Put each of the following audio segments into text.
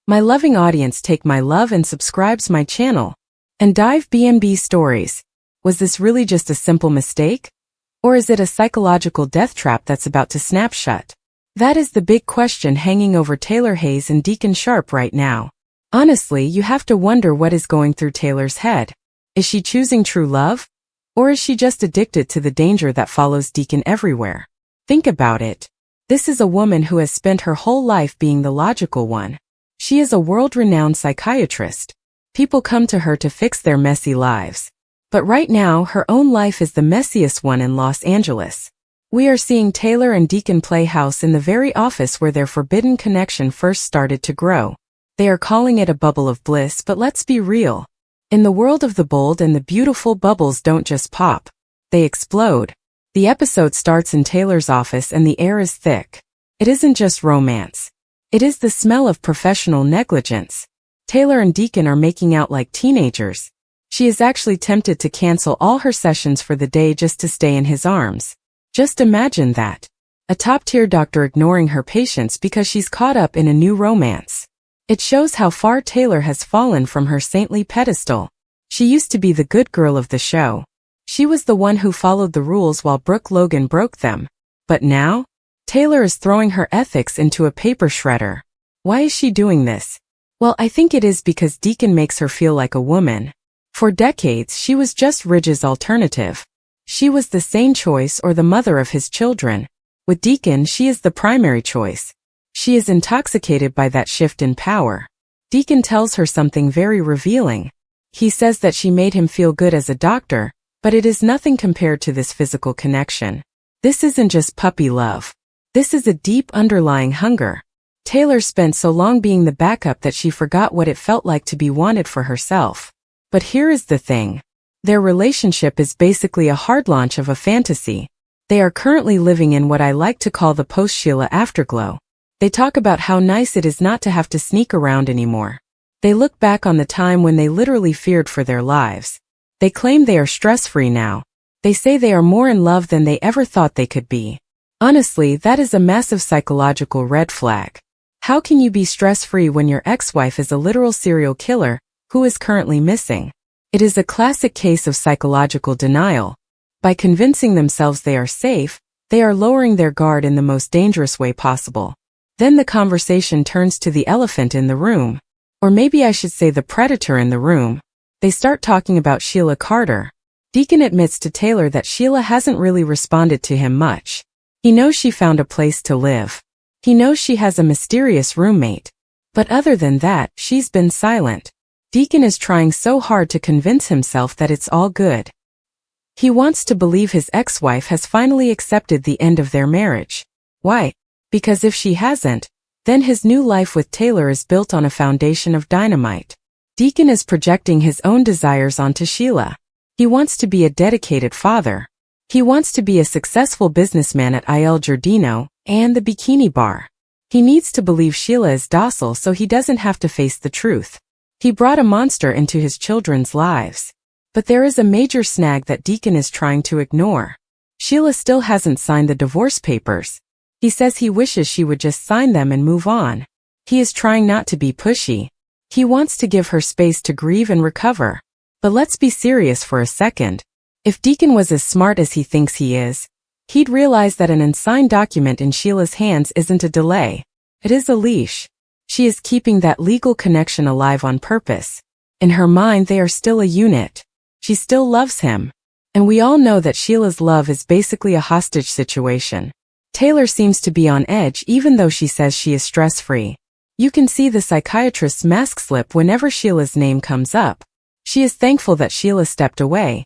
My loving audience take my love and subscribes my channel. And dive B&B stories. Was this really just a simple mistake? Or is it a psychological death trap that's about to snap shut? That is the big question hanging over Taylor Hayes and Deacon Sharpe right now. Honestly, you have to wonder what is going through Taylor's head. Is she choosing true love? Or is she just addicted to the danger that follows Deacon everywhere? Think about it. This is a woman who has spent her whole life being the logical one. She is a world-renowned psychiatrist. People come to her to fix their messy lives. But right now, her own life is the messiest one in Los Angeles. We are seeing Taylor and Deacon play house in the very office where their forbidden connection first started to grow. They are calling it a bubble of bliss, but let's be real. In the world of the bold and the beautiful, bubbles don't just pop. They explode. The episode starts in Taylor's office and the air is thick. It isn't just romance. It is the smell of professional negligence. Taylor and Deacon are making out like teenagers. She is actually tempted to cancel all her sessions for the day just to stay in his arms. Just imagine that. A top-tier doctor ignoring her patients because she's caught up in a new romance. It shows how far Taylor has fallen from her saintly pedestal. She used to be the good girl of the show. She was the one who followed the rules while Brooke Logan broke them. But now? Taylor is throwing her ethics into a paper shredder. Why is she doing this? Well, I think it is because Deacon makes her feel like a woman. For decades, she was just Ridge's alternative. She was the sane choice or the mother of his children. With Deacon, she is the primary choice. She is intoxicated by that shift in power. Deacon tells her something very revealing. He says that she made him feel good as a doctor, but it is nothing compared to this physical connection. This isn't just puppy love. This is a deep underlying hunger. Taylor spent so long being the backup that she forgot what it felt like to be wanted for herself. But here is the thing. Their relationship is basically a hard launch of a fantasy. They are currently living in what I like to call the post-Sheila afterglow. They talk about how nice it is not to have to sneak around anymore. They look back on the time when they literally feared for their lives. They claim they are stress-free now. They say they are more in love than they ever thought they could be. Honestly, that is a massive psychological red flag. How can you be stress-free when your ex-wife is a literal serial killer who is currently missing? It is a classic case of psychological denial. By convincing themselves they are safe, they are lowering their guard in the most dangerous way possible. Then the conversation turns to the elephant in the room. Or maybe I should say the predator in the room. They start talking about Sheila Carter. Deacon admits to Taylor that Sheila hasn't really responded to him much. He knows she found a place to live. He knows she has a mysterious roommate. But other than that, she's been silent. Deacon is trying so hard to convince himself that it's all good. He wants to believe his ex-wife has finally accepted the end of their marriage. Why? Because if she hasn't, then his new life with Taylor is built on a foundation of dynamite. Deacon is projecting his own desires onto Sheila. He wants to be a dedicated father. He wants to be a successful businessman at Il Giardino and the Bikini Bar. He needs to believe Sheila is docile so he doesn't have to face the truth. He brought a monster into his children's lives. But there is a major snag that Deacon is trying to ignore. Sheila still hasn't signed the divorce papers. He says he wishes she would just sign them and move on. He is trying not to be pushy. He wants to give her space to grieve and recover. But let's be serious for a second. If Deacon was as smart as he thinks he is, he'd realize that an unsigned document in Sheila's hands isn't a delay. It is a leash. She is keeping that legal connection alive on purpose. In her mind, they are still a unit. She still loves him. And we all know that Sheila's love is basically a hostage situation. Taylor seems to be on edge even though she says she is stress-free. You can see the psychiatrist's mask slip whenever Sheila's name comes up. She is thankful that Sheila stepped away.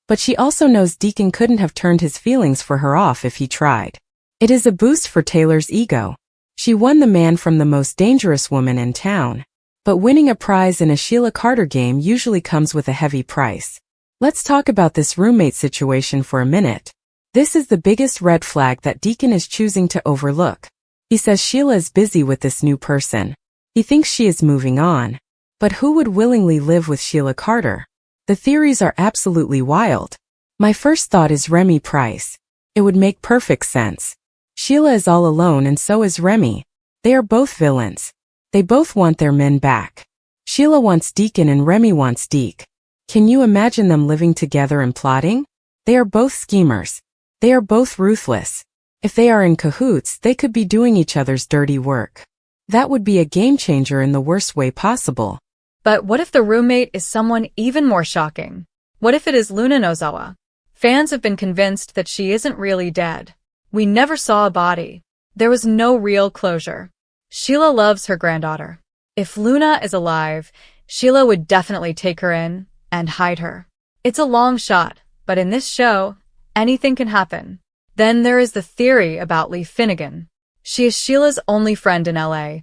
But she also knows Deacon couldn't have turned his feelings for her off if he tried. It is a boost for Taylor's ego. She won the man from the most dangerous woman in town. But winning a prize in a Sheila Carter game usually comes with a heavy price. Let's talk about this roommate situation for a minute. This is the biggest red flag that Deacon is choosing to overlook. He says Sheila is busy with this new person. He thinks she is moving on. But who would willingly live with Sheila Carter? The theories are absolutely wild. My first thought is Remy Price. It would make perfect sense. Sheila is all alone and so is Remy. They are both villains. They both want their men back. Sheila wants Deacon and Remy wants Deek. Can you imagine them living together and plotting? They are both schemers. They are both ruthless. If they are in cahoots, they could be doing each other's dirty work. That would be a game changer in the worst way possible. But what if the roommate is someone even more shocking? What if it is Luna Nozawa? Fans have been convinced that she isn't really dead. We never saw a body. There was no real closure. Sheila loves her granddaughter. If Luna is alive, Sheila would definitely take her in and hide her. It's a long shot, but in this show, anything can happen. Then there is the theory about Lee Finnegan. She is Sheila's only friend in LA.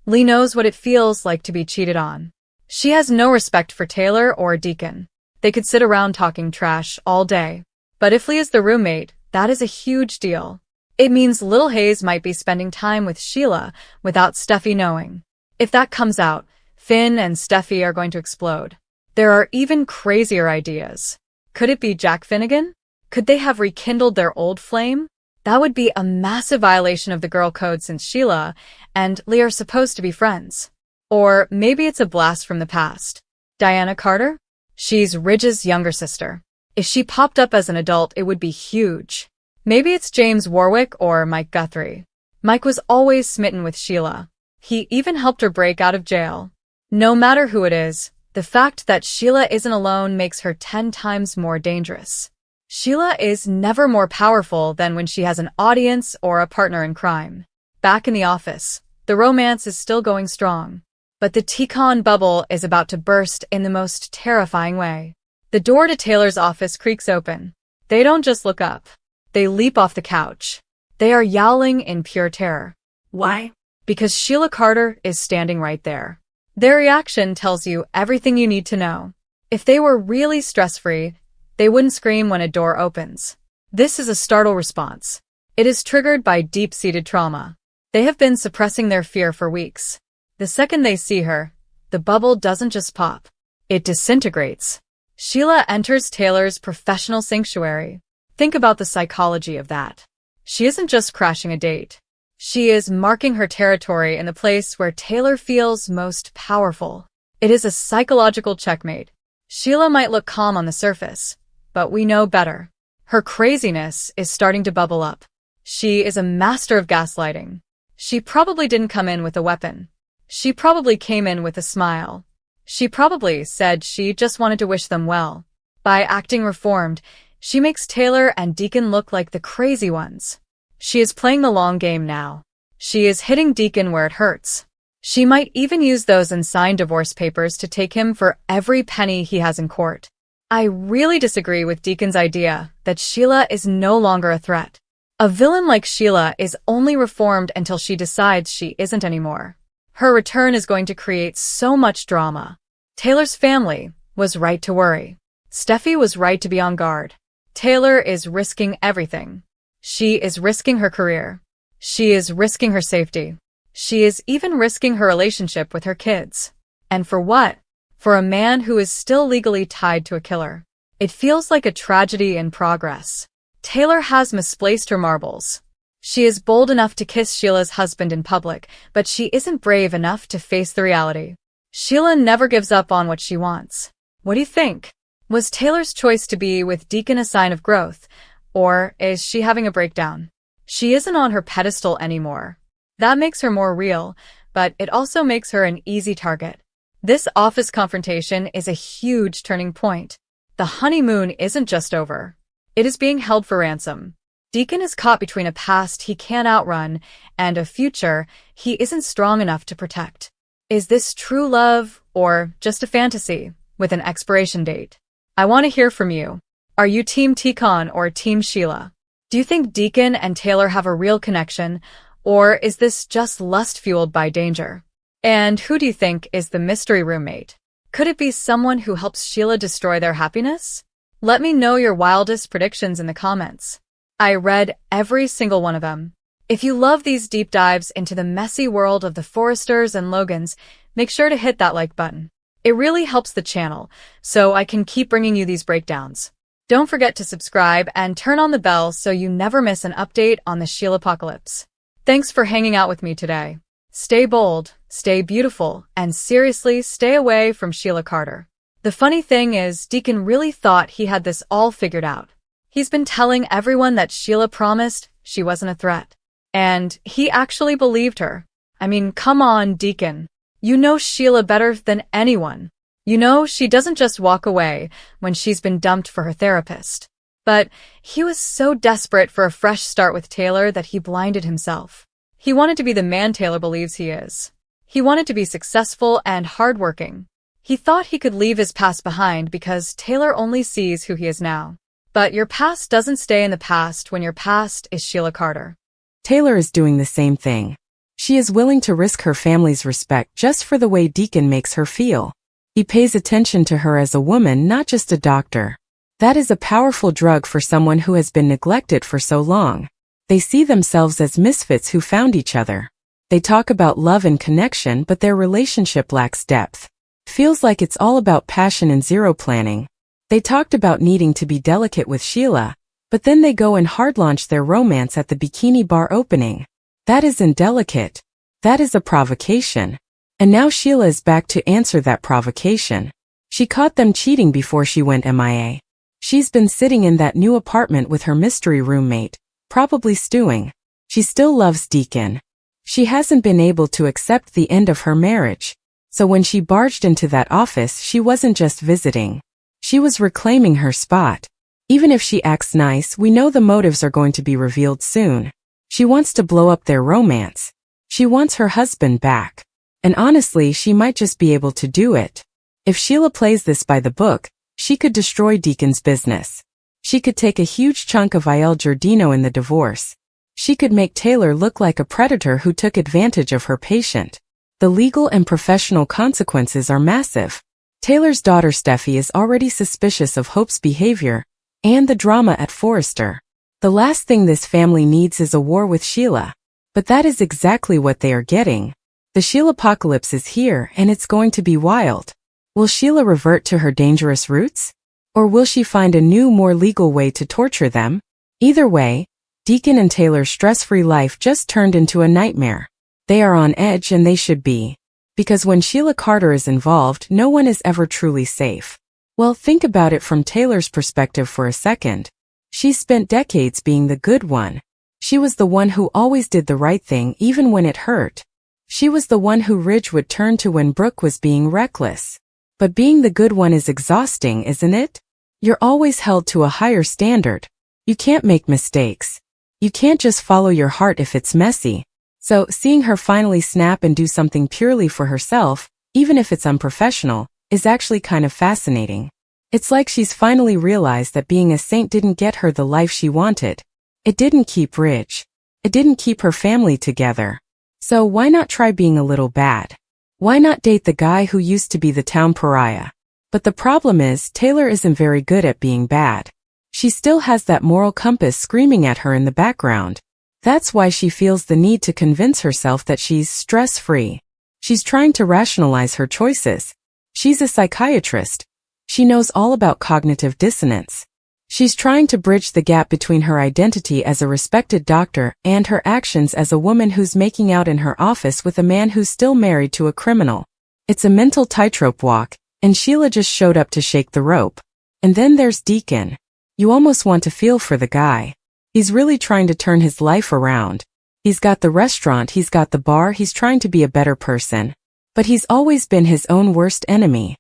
Lee knows what it feels like to be cheated on. She has no respect for Taylor or Deacon. They could sit around talking trash all day. But if Lee is the roommate, that is a huge deal. It means little Hayes might be spending time with Sheila without Steffi knowing. If that comes out, Finn and Steffi are going to explode. There are even crazier ideas. Could it be Jack Finnegan? Could they have rekindled their old flame? That would be a massive violation of the girl code since Sheila and Lee are supposed to be friends. Or maybe it's a blast from the past. Diana Carter? She's Ridge's younger sister. If she popped up as an adult, it would be huge. Maybe it's James Warwick or Mike Guthrie. Mike was always smitten with Sheila. He even helped her break out of jail. No matter who it is, the fact that Sheila isn't alone makes her 10 times more dangerous. Sheila is never more powerful than when she has an audience or a partner in crime. Back in the office, the romance is still going strong. But the Teacon bubble is about to burst in the most terrifying way. The door to Taylor's office creaks open. They don't just look up. They leap off the couch. They are yowling in pure terror. Why? Because Sheila Carter is standing right there. Their reaction tells you everything you need to know. If they were really stress-free, they wouldn't scream when a door opens. This is a startle response. It is triggered by deep-seated trauma. They have been suppressing their fear for weeks. The second they see her, the bubble doesn't just pop. It disintegrates. Sheila enters Taylor's professional sanctuary. Think about the psychology of that. She isn't just crashing a date. She is marking her territory in the place where Taylor feels most powerful. It is a psychological checkmate. Sheila might look calm on the surface, but we know better. Her craziness is starting to bubble up. She is a master of gaslighting. She probably didn't come in with a weapon. She probably came in with a smile. She probably said she just wanted to wish them well. By acting reformed, she makes Taylor and Deacon look like the crazy ones. She is playing the long game now. She is hitting Deacon where it hurts. She might even use those unsigned divorce papers to take him for every penny he has in court. I really disagree with Deacon's idea that Sheila is no longer a threat. A villain like Sheila is only reformed until she decides she isn't anymore. Her return is going to create so much drama. Taylor's family was right to worry. Steffi was right to be on guard. Taylor is risking everything. She is risking her career. She is risking her safety. She is even risking her relationship with her kids. And for what? For a man who is still legally tied to a killer. It feels like a tragedy in progress. Taylor has misplaced her marbles. She is bold enough to kiss Sheila's husband in public, but she isn't brave enough to face the reality. Sheila never gives up on what she wants. What do you think? Was Taylor's choice to be with Deacon a sign of growth, or is she having a breakdown? She isn't on her pedestal anymore. That makes her more real, but it also makes her an easy target. This office confrontation is a huge turning point. The honeymoon isn't just over. It is being held for ransom. Deacon is caught between a past he can't outrun and a future he isn't strong enough to protect. Is this true love or just a fantasy with an expiration date? I want to hear from you. Are you Team Teacon or Team Sheila? Do you think Deacon and Taylor have a real connection, or is this just lust fueled by danger? And who do you think is the mystery roommate? Could it be someone who helps Sheila destroy their happiness? Let me know your wildest predictions in the comments. I read every single one of them. If you love these deep dives into the messy world of the Forresters and Logans, make sure to hit that like button. It really helps the channel, so I can keep bringing you these breakdowns. Don't forget to subscribe and turn on the bell so you never miss an update on the Sheila-Pocalypse. Thanks for hanging out with me today. Stay bold, stay beautiful, and seriously stay away from Sheila Carter. The funny thing is, Deacon really thought he had this all figured out. He's been telling everyone that Sheila promised she wasn't a threat. And he actually believed her. I mean, come on, Deacon. You know Sheila better than anyone. You know she doesn't just walk away when she's been dumped for her therapist. But he was so desperate for a fresh start with Taylor that he blinded himself. He wanted to be the man Taylor believes he is. He wanted to be successful and hardworking. He thought he could leave his past behind because Taylor only sees who he is now. But your past doesn't stay in the past when your past is Sheila Carter. Taylor is doing the same thing. She is willing to risk her family's respect just for the way Deacon makes her feel. He pays attention to her as a woman, not just a doctor. That is a powerful drug for someone who has been neglected for so long. They see themselves as misfits who found each other. They talk about love and connection, but their relationship lacks depth. Feels like it's all about passion and zero planning. They talked about needing to be delicate with Sheila, but then they go and hard launch their romance at the bikini bar opening. That isn't delicate. That is a provocation. And now Sheila is back to answer that provocation. She caught them cheating before she went MIA. She's been sitting in that new apartment with her mystery roommate, probably stewing. She still loves Deacon. She hasn't been able to accept the end of her marriage. So when she barged into that office, she wasn't just visiting. She was reclaiming her spot. Even if she acts nice, we know the motives are going to be revealed soon. She wants to blow up their romance. She wants her husband back. And honestly, she might just be able to do it. If Sheila plays this by the book, she could destroy Deacon's business. She could take a huge chunk of Il Giardino in the divorce. She could make Taylor look like a predator who took advantage of her patient. The legal and professional consequences are massive. Taylor's daughter Steffi is already suspicious of Hope's behavior, and the drama at Forrester. The last thing this family needs is a war with Sheila. But that is exactly what they are getting. The Sheila-Pocalypse is here, and it's going to be wild. Will Sheila revert to her dangerous roots? Or will she find a new, more legal way to torture them? Either way, Deacon and Taylor's stress-free life just turned into a nightmare. They are on edge, and they should be. Because when Sheila Carter is involved, no one is ever truly safe. Well, think about it from Taylor's perspective for a second. She spent decades being the good one. She was the one who always did the right thing even when it hurt. She was the one who Ridge would turn to when Brooke was being reckless. But being the good one is exhausting, isn't it? You're always held to a higher standard. You can't make mistakes. You can't just follow your heart if it's messy. So, seeing her finally snap and do something purely for herself, even if it's unprofessional, is actually kind of fascinating. It's like she's finally realized that being a saint didn't get her the life she wanted. It didn't keep Ridge. It didn't keep her family together. So why not try being a little bad? Why not date the guy who used to be the town pariah? But the problem is, Taylor isn't very good at being bad. She still has that moral compass screaming at her in the background. That's why she feels the need to convince herself that she's stress-free. She's trying to rationalize her choices. She's a psychiatrist. She knows all about cognitive dissonance. She's trying to bridge the gap between her identity as a respected doctor and her actions as a woman who's making out in her office with a man who's still married to a criminal. It's a mental tightrope walk, and Sheila just showed up to shake the rope. And then there's Deacon. You almost want to feel for the guy. He's really trying to turn his life around. He's got the restaurant, he's got the bar, he's trying to be a better person. But he's always been his own worst enemy.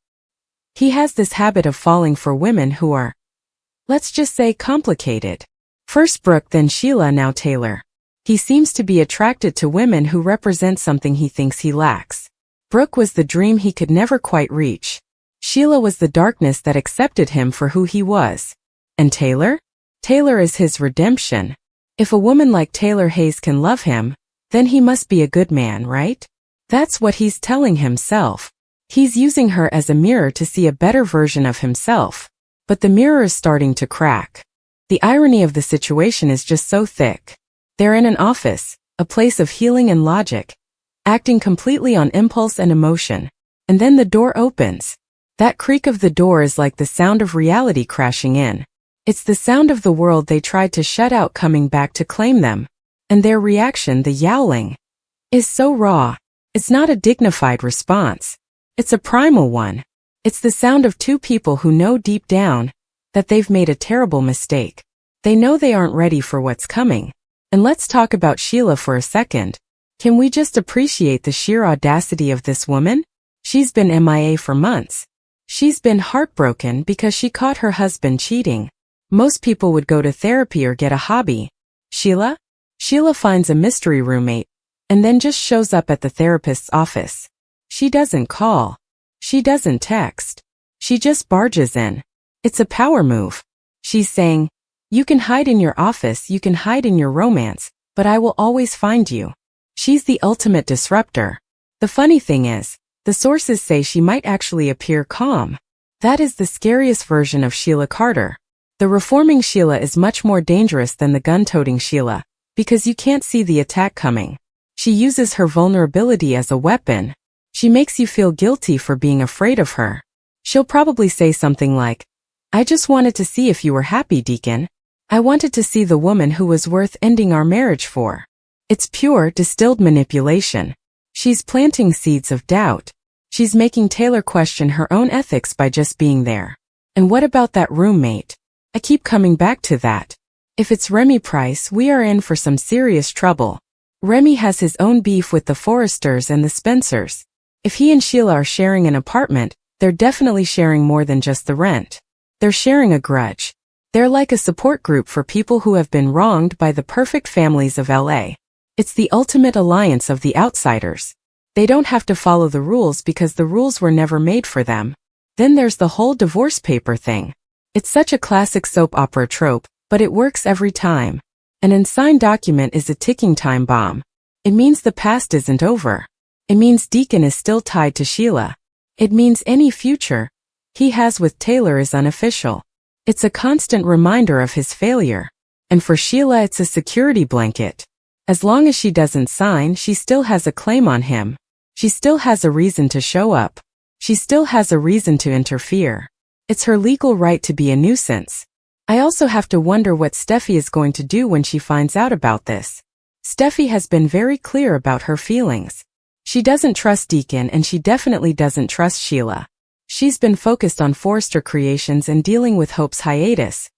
He has this habit of falling for women who are, let's just say, complicated. First Brooke, then Sheila, now Taylor. He seems to be attracted to women who represent something he thinks he lacks. Brooke was the dream he could never quite reach. Sheila was the darkness that accepted him for who he was. And Taylor? Taylor is his redemption. If a woman like Taylor Hayes can love him, then he must be a good man, right? That's what he's telling himself. He's using her as a mirror to see a better version of himself. But the mirror is starting to crack. The irony of the situation is just so thick. They're in an office, a place of healing and logic, acting completely on impulse and emotion. And then the door opens. That creak of the door is like the sound of reality crashing in. It's the sound of the world they tried to shut out coming back to claim them. And their reaction, the yowling, is so raw. It's not a dignified response. It's a primal one. It's the sound of two people who know deep down that they've made a terrible mistake. They know they aren't ready for what's coming. And let's talk about Sheila for a second. Can we just appreciate the sheer audacity of this woman? She's been MIA for months. She's been heartbroken because she caught her husband cheating. Most people would go to therapy or get a hobby. Sheila finds a mystery roommate and then just shows up at the therapist's office. She doesn't call. She doesn't text. She just barges in. It's a power move. She's saying, you can hide in your office, you can hide in your romance, but I will always find you. She's the ultimate disruptor. The funny thing is, the sources say she might actually appear calm. That is the scariest version of Sheila Carter. The reforming Sheila is much more dangerous than the gun-toting Sheila, because you can't see the attack coming. She uses her vulnerability as a weapon. She makes you feel guilty for being afraid of her. She'll probably say something like, I just wanted to see if you were happy, Deacon. I wanted to see the woman who was worth ending our marriage for. It's pure, distilled manipulation. She's planting seeds of doubt. She's making Taylor question her own ethics by just being there. And what about that roommate? I keep coming back to that. If it's Remy Price, we are in for some serious trouble. Remy has his own beef with the Forresters and the Spencers. If he and Sheila are sharing an apartment, they're definitely sharing more than just the rent. They're sharing a grudge. They're like a support group for people who have been wronged by the perfect families of LA. It's the ultimate alliance of the outsiders. They don't have to follow the rules because the rules were never made for them. Then there's the whole divorce paper thing. It's such a classic soap opera trope, but it works every time. An unsigned document is a ticking time bomb. It means the past isn't over. It means Deacon is still tied to Sheila. It means any future he has with Taylor is unofficial. It's a constant reminder of his failure. And for Sheila, it's a security blanket. As long as she doesn't sign, she still has a claim on him. She still has a reason to show up. She still has a reason to interfere. It's her legal right to be a nuisance. I also have to wonder what Steffi is going to do when she finds out about this. Steffi has been very clear about her feelings. She doesn't trust Deacon and she definitely doesn't trust Sheila. She's been focused on Forrester Creations and dealing with Hope's hiatus.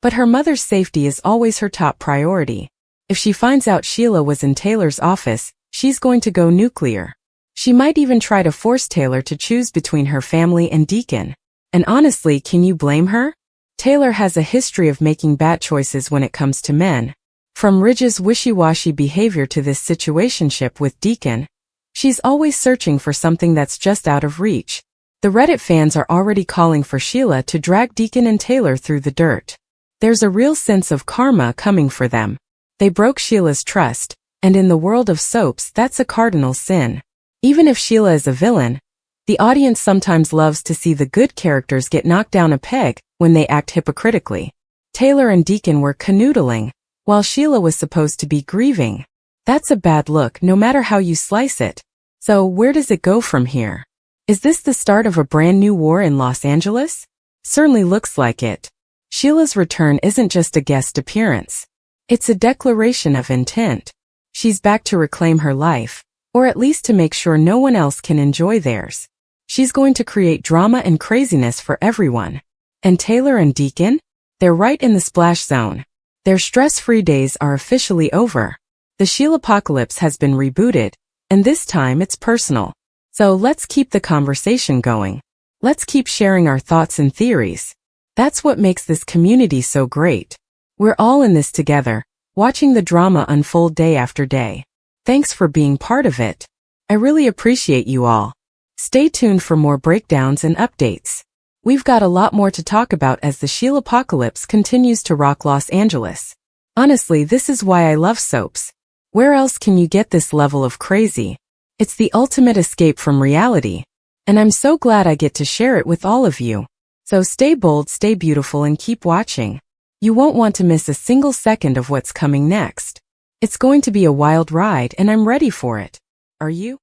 But her mother's safety is always her top priority. If she finds out Sheila was in Taylor's office, she's going to go nuclear. She might even try to force Taylor to choose between her family and Deacon. And honestly, can you blame her? Taylor has a history of making bad choices when it comes to men. From Ridge's wishy-washy behavior to this situationship with Deacon, she's always searching for something that's just out of reach. The Reddit fans are already calling for Sheila to drag Deacon and Taylor through the dirt. There's a real sense of karma coming for them. They broke Sheila's trust, and in the world of soaps, that's a cardinal sin. Even if Sheila is a villain, the audience sometimes loves to see the good characters get knocked down a peg when they act hypocritically. Taylor and Deacon were canoodling, while Sheila was supposed to be grieving. That's a bad look no matter how you slice it. So where does it go from here? Is this the start of a brand new war in Los Angeles? Certainly looks like it. Sheila's return isn't just a guest appearance. It's a declaration of intent. She's back to reclaim her life, or at least to make sure no one else can enjoy theirs. She's going to create drama and craziness for everyone. And Taylor and Deacon? They're right in the splash zone. Their stress-free days are officially over. The Sheila-Pocalypse has been rebooted, and this time it's personal. So let's keep the conversation going. Let's keep sharing our thoughts and theories. That's what makes this community so great. We're all in this together, watching the drama unfold day after day. Thanks for being part of it. I really appreciate you all. Stay tuned for more breakdowns and updates. We've got a lot more to talk about as the Sheila-Pocalypse continues to rock Los Angeles. Honestly, this is why I love soaps. Where else can you get this level of crazy? It's the ultimate escape from reality. And I'm so glad I get to share it with all of you. So stay bold, stay beautiful, and keep watching. You won't want to miss a single second of what's coming next. It's going to be a wild ride, and I'm ready for it. Are you?